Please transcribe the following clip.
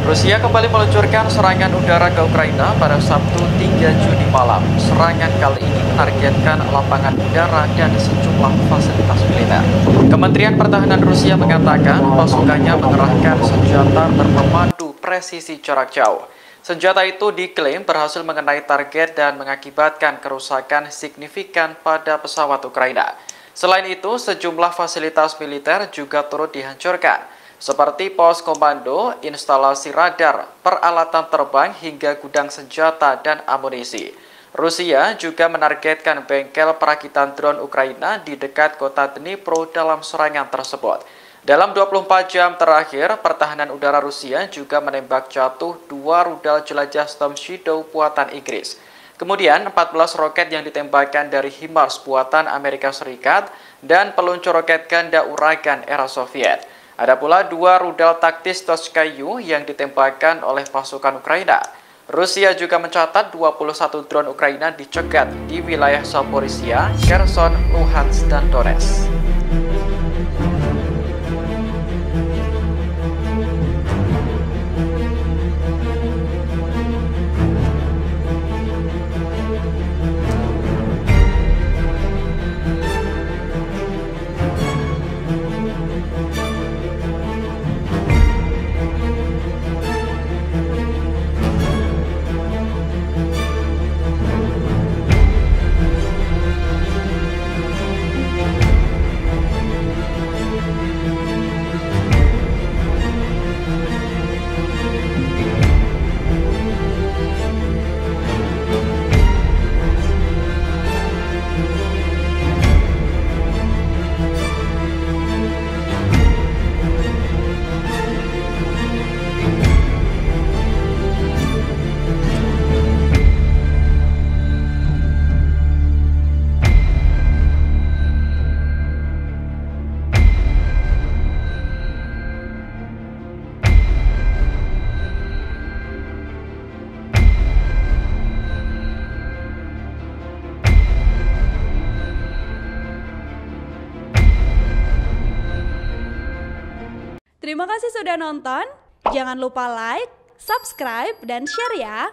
Rusia kembali meluncurkan serangan udara ke Ukraina pada Sabtu 3 Juni malam. Serangan kali ini menargetkan lapangan udara dan sejumlah fasilitas militer. Kementerian Pertahanan Rusia mengatakan pasukannya mengerahkan senjata berpemandu presisi jarak jauh. Senjata itu diklaim berhasil mengenai target dan mengakibatkan kerusakan signifikan pada pesawat Ukraina. Selain itu, sejumlah fasilitas militer juga turut dihancurkan, seperti pos komando, instalasi radar, peralatan terbang hingga gudang senjata dan amunisi. Rusia juga menargetkan bengkel perakitan drone Ukraina di dekat kota Dnipro dalam serangan tersebut. Dalam 24 jam terakhir, pertahanan udara Rusia juga menembak jatuh 2 rudal jelajah Storm Shadow buatan Inggris. Kemudian 14 roket yang ditembakkan dari HIMARS buatan Amerika Serikat dan peluncur roket ganda uragan era Soviet. Ada pula 2 rudal taktis Toskayu yang ditembakkan oleh pasukan Ukraina. Rusia juga mencatat 21 drone Ukraina dicegat di wilayah Zaporizhia, Kherson, Luhansk, dan Donetsk. Terima kasih sudah nonton. Jangan lupa like, subscribe, dan share ya.